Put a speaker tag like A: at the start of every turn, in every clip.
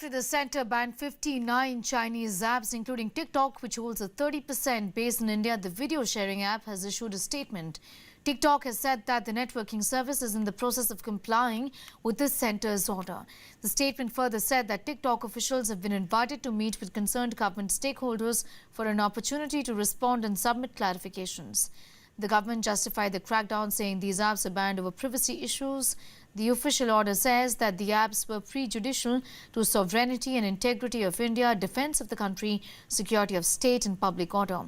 A: after the center banned 59 Chinese apps, including TikTok, which holds a 30% base in India, the video sharing app has issued a statement. TikTok has said that the networking service is in the process of complying with the center's order. The statement further said that TikTok officials have been invited to meet with concerned government stakeholders for an opportunity to respond and submit clarifications. The government justified the crackdown, saying these apps are banned over privacy issues. The official order says that the apps were prejudicial to sovereignty and integrity of India, defense of the country, security of state and public order.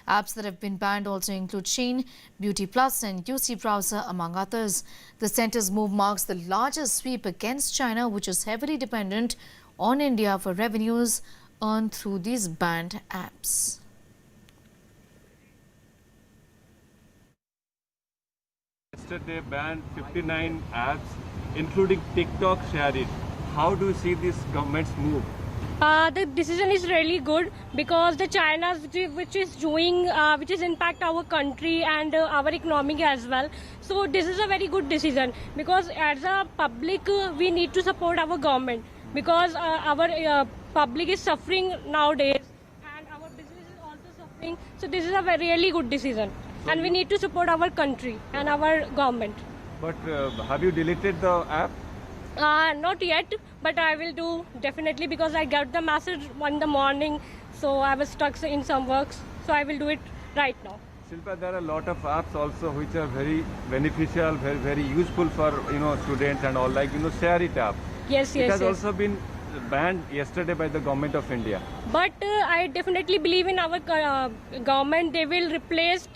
A: Apps that have been banned also include Shein, Beauty Plus and UC Browser, among others. The center's move marks the largest sweep against China, which is heavily dependent on India for revenues earned through these banned apps.
B: Yesterday banned 59 apps, including TikTok Share It. How do you see this government's move?
C: The decision is really good because the China which is impact our country and our economy as well. So this is a very good decision because as a public we need to support our government because our public is suffering nowadays and our business is also suffering. So this is a really good decision. So and we need to support our country and our government.
B: But have you deleted the app?
C: Not yet, but I will do definitely because I got the message in the morning. So I was stuck in some works. So I will do it right now.
B: Shilpa, there are a lot of apps also which are very beneficial, very useful for students and all, like Share It app.
C: Yes.
B: It has also been banned yesterday by the government of India.
C: But I definitely believe in our government. They will replace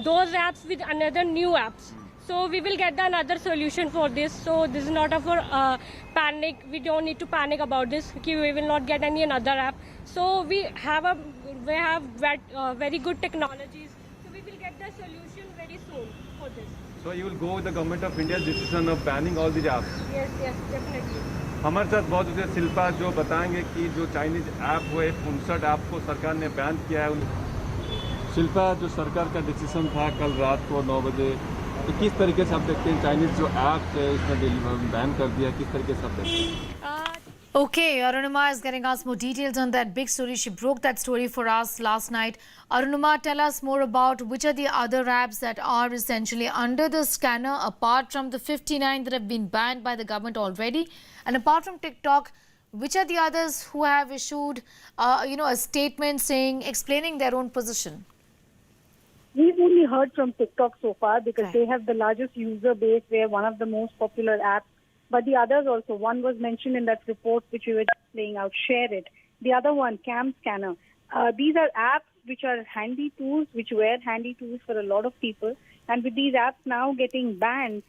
C: those apps with another new apps. So we will get another solution for this. So this is not for panic. We don't need to panic about this. We will not get any another app. So we have very good technologies. So we will get the solution very soon for this.
B: So you will go with the government of India's decision of banning all these apps?
C: Yes, definitely.
B: हमारे साथ बहुत अच्छे शिल्पा जो बताएंगे कि जो Chinese app हुए 59 app को सरकार ने बैन किया है। शिल्पा, जो सरकार का डिसीजन था कल रात को 9 बजे, तो किस तरीके से आप देखते हैं चाइनीज जो ऐप है उसमें बैन कर दिया, किस तरीके से आप देखते हैं?
A: Okay, Arunima is getting us more details on that big story. She broke that story for us last night. Arunima, tell us more about which are the other apps that are essentially under the scanner, apart from the 59 that have been banned by the government already. And apart from TikTok, which are the others who have issued, a statement explaining their own position?
D: We've only heard from TikTok so far because they have the largest user base. They are one of the most popular apps. But the others also, one was mentioned in that report which we were just playing out, Share It. The other one, Cam Scanner. These are apps which are handy tools, which were handy tools for a lot of people. And with these apps now getting banned,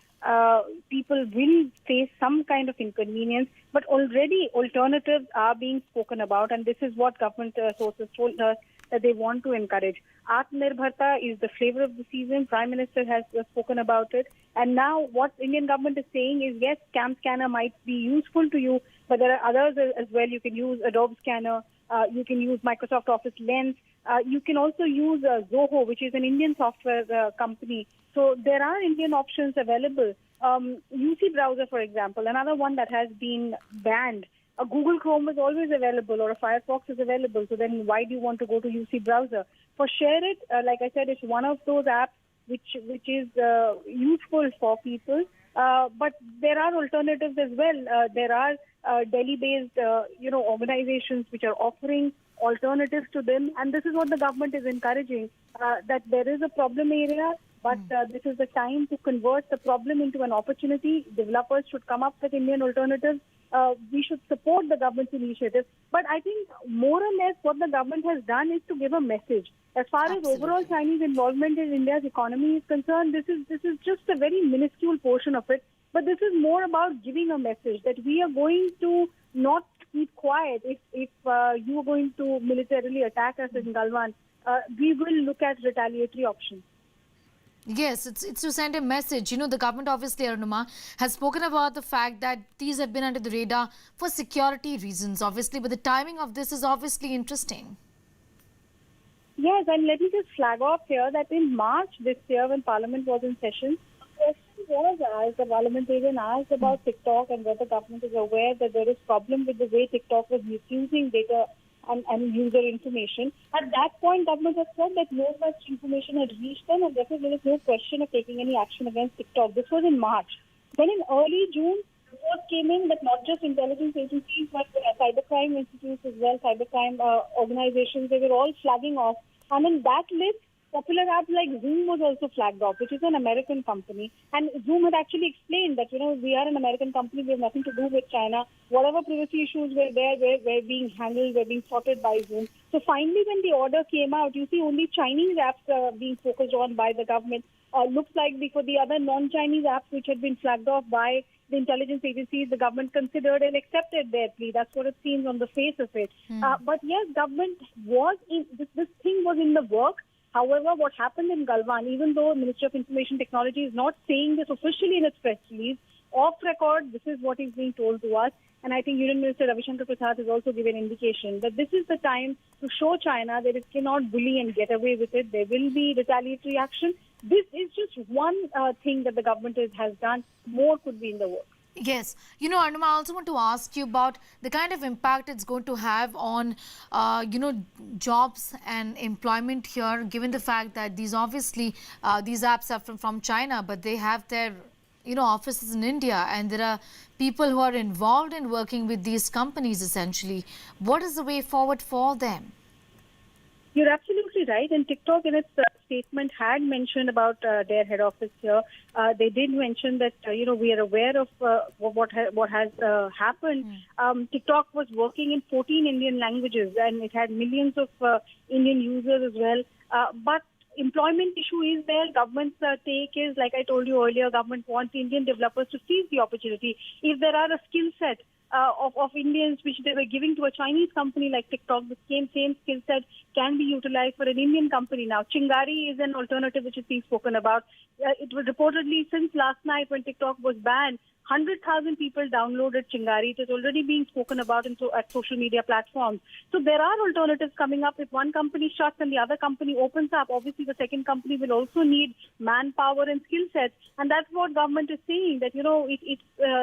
D: people will face some kind of inconvenience. But already alternatives are being spoken about, and this is what government sources told us that they want to encourage. Atmanirbharta is the flavor of the season. Prime Minister has spoken about it. And now what Indian government is saying is, yes, Cam Scanner might be useful to you, but there are others as well. You can use Adobe Scanner. You can use Microsoft Office Lens. You can also use Zoho, which is an Indian software company. So there are Indian options available. UC Browser, for example, another one that has been banned. A Google Chrome is always available, or a Firefox is available. So then why do you want to go to UC Browser? For Share It, like I said, it's one of those apps which is useful for people. But there are alternatives as well. There are Delhi-based, organizations which are offering alternatives to them. And this is what the government is encouraging, that there is a problem area, but this is the time to convert the problem into an opportunity. Developers should come up with Indian alternatives. We should support the government's initiative. But I think more or less what the government has done is to give a message. As far as overall Chinese involvement in India's economy is concerned, this is just a very minuscule portion of it. But this is more about giving a message that we are going to not keep quiet. If you are going to militarily attack us in Galwan, we will look at retaliatory options.
A: Yes, it's to send a message. The government obviously, Arunima, has spoken about the fact that these have been under the radar for security reasons, obviously, but the timing of this is obviously interesting.
D: Yes, and let me just flag off here that in March this year, when Parliament was in session, a question was asked, the parliamentarian asked about TikTok and whether the government is aware that there is problem with the way TikTok was misusing data and user information. At that point, government has said that no such information had reached them, and therefore there is no question of taking any action against TikTok. This was in March. Then in early June, reports came in that not just intelligence agencies but cybercrime institutes as well, cybercrime organizations, they were all flagging off. And in that list, popular apps like Zoom was also flagged off, which is an American company. And Zoom had actually explained that, we are an American company, we have nothing to do with China. Whatever privacy issues were there were being handled, were being sorted by Zoom. So finally, when the order came out, you see only Chinese apps being focused on by the government. Looks like for the other non-Chinese apps which had been flagged off by the intelligence agencies, the government considered and accepted their plea. That's what it seems on the face of it. But yes, government was this thing was in the works. However, what happened in Galwan, even though Ministry of Information Technology is not saying this officially in its press release, off record, this is what is being told to us. And I think Union Minister Ravi Shankar Prasad has also given indication that this is the time to show China that it cannot bully and get away with it. There will be retaliatory action. This is just one thing that the government has done. More could be in the works.
A: Yes. Arnima, I also want to ask you about the kind of impact it's going to have on, jobs and employment here, given the fact that these apps are from China, but they have their, offices in India, and there are people who are involved in working with these companies, essentially. What is the way forward for them?
D: You're absolutely right. And TikTok in its statement had mentioned about their head office here. They did mention that, we are aware of what has happened. TikTok was working in 14 Indian languages and it had millions of Indian users as well. But employment issue is there. Government's take is, like I told you earlier, government wants Indian developers to seize the opportunity. If there are a skill set of Indians which they were giving to a Chinese company like TikTok, the same skill set can be utilized for an Indian company now. Chingari is an alternative which is being spoken about. It was reportedly since last night when TikTok was banned, 100,000 people downloaded Chingari. It is already being spoken about at social media platforms. So there are alternatives coming up. If one company shuts and the other company opens up, obviously the second company will also need manpower and skill sets. And that's what government is saying, that, it's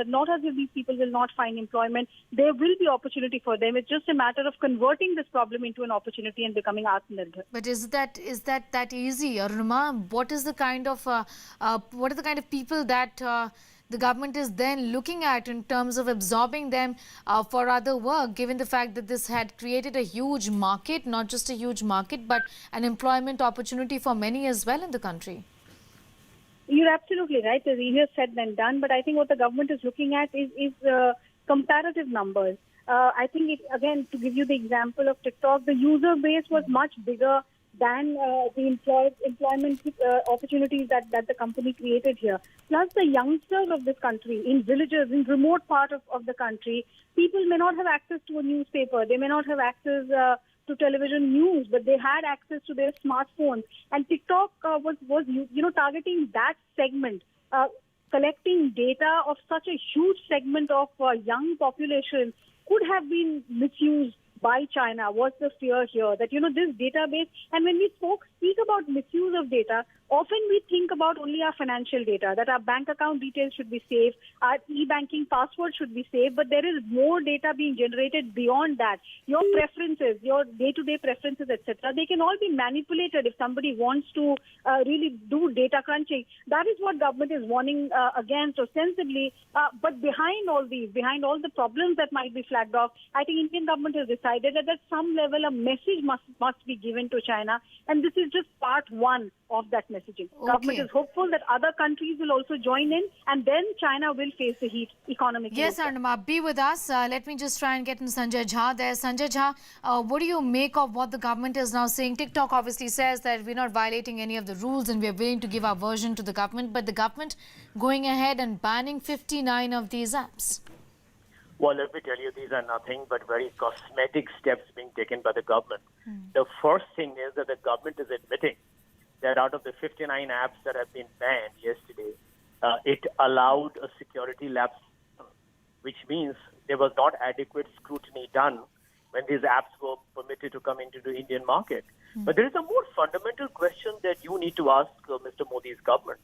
D: not as if these people will not find employment. There will be opportunity for them. It's just a matter of converting this problem into an opportunity and becoming Atmanirbhar.
A: But is that easy, Arunima? What are the kind of people that the government is then looking at in terms of absorbing them for other work, given the fact that this had created a huge market, not just a huge market, but an employment opportunity for many as well in the country?
D: You're absolutely right. It's easier said than done. But I think what the government is looking at is comparative numbers. I think, again, to give you the example of TikTok, the user base was much bigger than the employment opportunities that the company created here. Plus, the youngsters of this country, in villages, in remote part of the country, people may not have access to a newspaper. They may not have access to television news, but they had access to their smartphones. And TikTok was targeting that segment, collecting data of such a huge segment of young population could have been misused by China. What's the fear here? That, this database, and when we speak about misuse of data, often we think about only our financial data, that our bank account details should be safe, our e-banking password should be safe, but there is more data being generated beyond that. Your preferences, your day-to-day preferences, etc., they can all be manipulated if somebody wants to really do data crunching. That is what government is warning against ostensibly. But behind all the problems that might be flagged off, I think Indian government has decided that at some level a message must be given to China, and this is just part one of that messaging. Okay. Government is hopeful that other countries will also join in, and then China will face the heat economically.
A: Yes, Arnima, be with us. Let me just try and get in Sanjay Jha there. Sanjay Jha, what do you make of what the government is now saying? TikTok obviously says that we're not violating any of the rules and we're willing to give our version to the government, but the government going ahead and banning 59 of these apps.
E: Well, let me tell you, these are nothing but very cosmetic steps being taken by the government. The first thing is that the government is admitting that out of the 59 apps that have been banned yesterday, it allowed a security lapse, which means there was not adequate scrutiny done when these apps were permitted to come into the Indian market. But there is a more fundamental question that you need to ask Mr. Modi's government.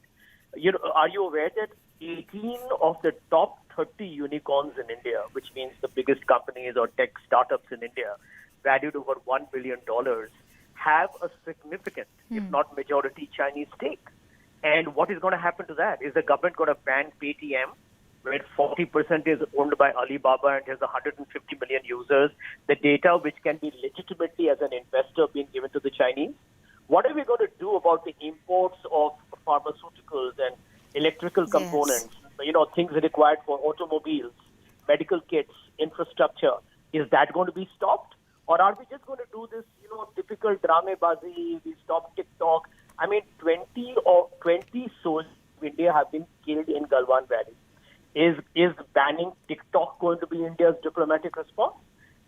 E: Are you aware that 18 of the top 30 unicorns in India, which means the biggest companies or tech startups in India, valued over $1 billion, have a significant, if not majority, Chinese stake? And what is going to happen to that? Is the government going to ban Paytm, where 40% is owned by Alibaba and has 150 million users, the data which can be legitimately as an investor being given to the Chinese? What are we going to do about the imports of pharmaceuticals and electrical components, things required for automobiles, medical kits, infrastructure? Is that going to be stopped? Or are we just going to do this, typical dramabazi, we stop TikTok? I mean, 20 soldiers of India have been killed in Galwan Valley. Is banning TikTok going to be India's diplomatic response?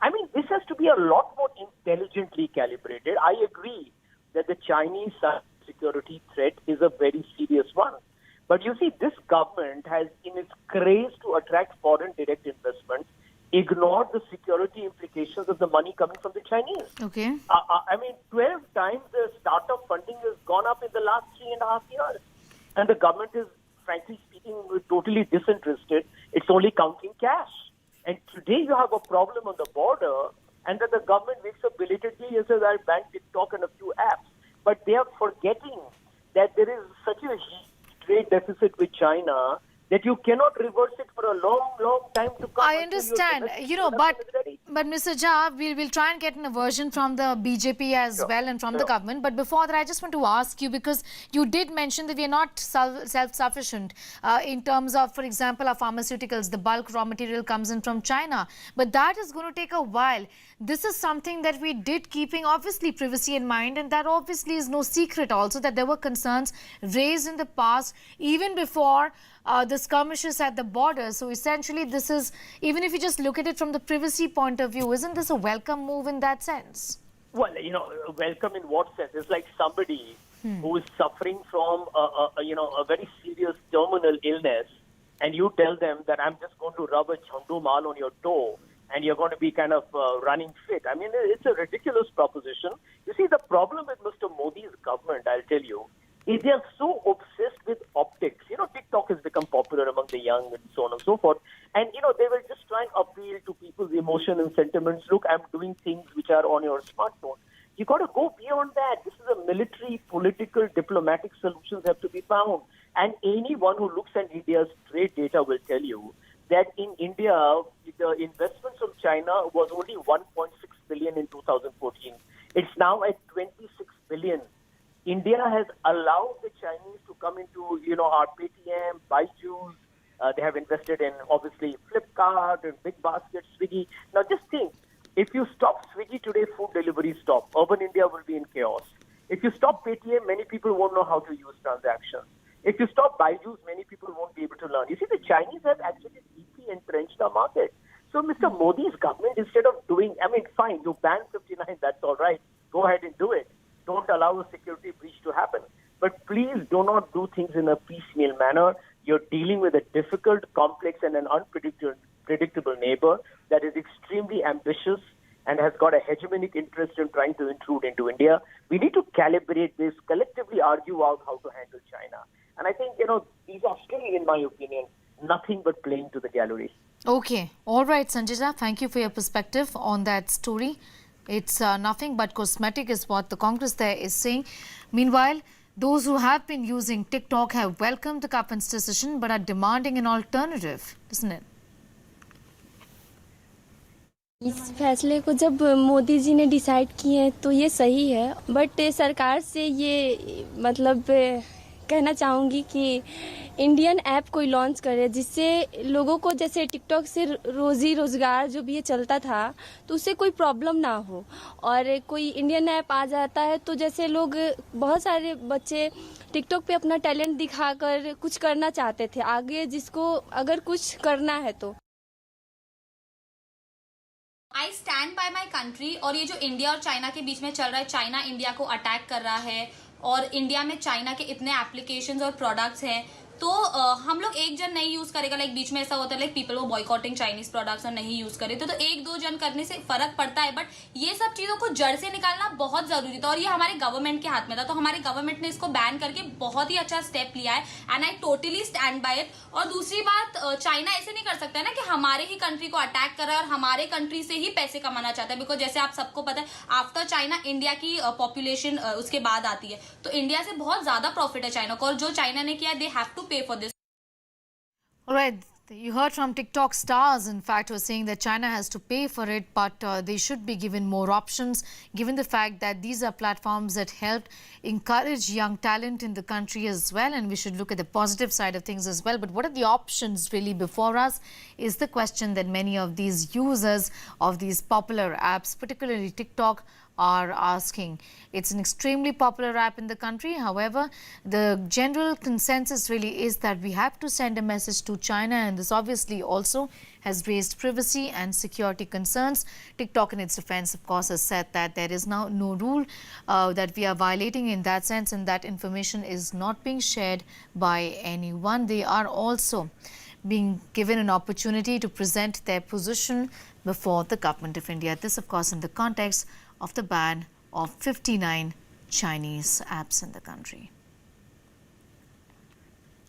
E: I mean, this has to be a lot more intelligently calibrated. I agree that the Chinese security threat is a very serious one. But you see, this government has, in its craze to attract foreign direct investment, ignored the security implications of the money coming from the Chinese.
A: Okay.
E: 12 times the startup funding has gone up in the last 3.5 years. And the government is, frankly speaking, totally disinterested. It's only counting cash. And today you have a problem on the border, and then the government wakes up belatedly and says, I'll ban TikTok and a few apps. But they are forgetting that there is such a huge trade deficit with China that you cannot reverse it for a long, long time to come.
A: I understand, but Mr. Jha, we'll try and get an aversion from the BJP as well and from the government. But before that, I just want to ask you, because you did mention that we are not self-sufficient in terms of, for example, our pharmaceuticals. The bulk raw material comes in from China. But that is going to take a while. This is something that we did keeping obviously privacy in mind, and that obviously is no secret also that there were concerns raised in the past, even before the skirmishes at the border. So essentially this is, even if you just look at it from the privacy point of view, isn't this a welcome move in that sense?
E: Well, welcome in what sense? It's like somebody who is suffering from a very serious terminal illness, and you tell them that I'm just going to rub a chandu mal on your toe and you're going to be kind of running fit. I mean, it's a ridiculous proposition. You see, the problem with Mr. Modi's government, I'll tell you, is they are so obsessed with optics. TikTok has become popular among the young and so on and so forth. And, they will just try and appeal to people's emotion and sentiments. Look, I'm doing things which are on your smartphone. You got to go beyond that. This is a military, political, diplomatic solutions have to be found. And anyone who looks at India's trade data will tell you that in India, the investments from China was only 1.6 billion in 2014. It's now at 26 billion. India has allowed the Chinese to come into, our Paytm, Byju's. They have invested in, obviously, Flipkart and Big Basket, Swiggy. Now, just think, if you stop Swiggy today, food delivery stop. Urban India will be in chaos. If you stop Paytm, many people won't know how to use transactions. If you stop Byju's, many people won't be able to learn. You see, the Chinese have actually deeply entrenched our market. So Mr. Modi's government, instead of doing, fine, you ban 59, that's all right. Go ahead and do it. Don't allow a security breach to happen. But please do not do things in a piecemeal manner. You're dealing with a difficult, complex, and an unpredictable neighbor that is extremely ambitious and has got a hegemonic interest in trying to intrude into India. We need to calibrate this, collectively argue out how to handle China. And I think, these are still, in my opinion, nothing but playing to the gallery.
A: Okay. All right, Sanjay Jha, thank you for your perspective on that story. It's nothing but cosmetic is what the Congress there is saying. Meanwhile, those who have been using TikTok have welcomed the government's decision but are demanding an alternative, isn't it?
F: इस फैसले को जब मोदी जी ने decide किए हैं तो ये सही है, बट सरकार से ये कहना चाहूँगी कि इंडियन ऐप कोई लॉन्च करे जिससे लोगों को, जैसे टिकटॉक से रोजी रोजगार जो भी ये चलता था, तो उससे कोई प्रॉब्लम ना हो। और कोई इंडियन ऐप आ जाता है तो जैसे लोग, बहुत सारे बच्चे टिकटॉक पे अपना टैलेंट दिखाकर कुछ करना चाहते थे आगे, जिसको अगर कुछ करना है तो।
G: I stand by my country. और ये जो इंडिया और चाइना के बीच में चल रहा है, चाइना इंडिया को अटैक कर रहा है और इंडिया में चाइना के इतने एप्लीकेशंस और प्रोडक्ट्स हैं, तो हम लोग एक जन नहीं यूज करेगा, लाइक बीच में ऐसा होता है लाइक पीपल वो बॉयकॉटिंग चाइनीज प्रोडक्ट्स और नहीं यूज करे, तो एक दो जन करने से फर्क पड़ता है, बट ये सब चीजों को जड़ से निकालना बहुत जरूरी था और ये हमारे गवर्नमेंट के हाथ में था। तो हमारे गवर्नमेंट ने इसको बैन करके बहुत ही अच्छा स्टेप लिया है and I totally stand by it. और दूसरी बात, चाइना ऐसे नहीं कर सकता है ना कि हमारे ही कंट्री को अटैक कर रहा है और हमारे कंट्री से ही पैसे कमाना चाहता है, बिकॉज जैसे आप सबको पता है आफ्टर चाइना इंडिया की पॉपुलेशन उसके बाद आती है, तो इंडिया से बहुत ज्यादा प्रॉफिट है चाइना को, और जो चाइना ने किया दे हैव टू पे for this.
A: All right, you heard from TikTok stars, in fact, who are saying that China has to pay for it, but they should be given more options, given the fact that these are platforms that help encourage young talent in the country as well, and we should look at the positive side of things as well. But what are the options really before us is the question that many of these users of these popular apps, particularly TikTok, are asking. It's an extremely popular app in the country. However, the general consensus really is that we have to send a message to China, and this obviously also has raised privacy and security concerns. TikTok in its defense, of course, has said that there is now no rule that we are violating in that sense, and that information is not being shared by anyone. They are also being given an opportunity to present their position before the government of India. This, of course, in the context of the ban of 59 Chinese apps in the country.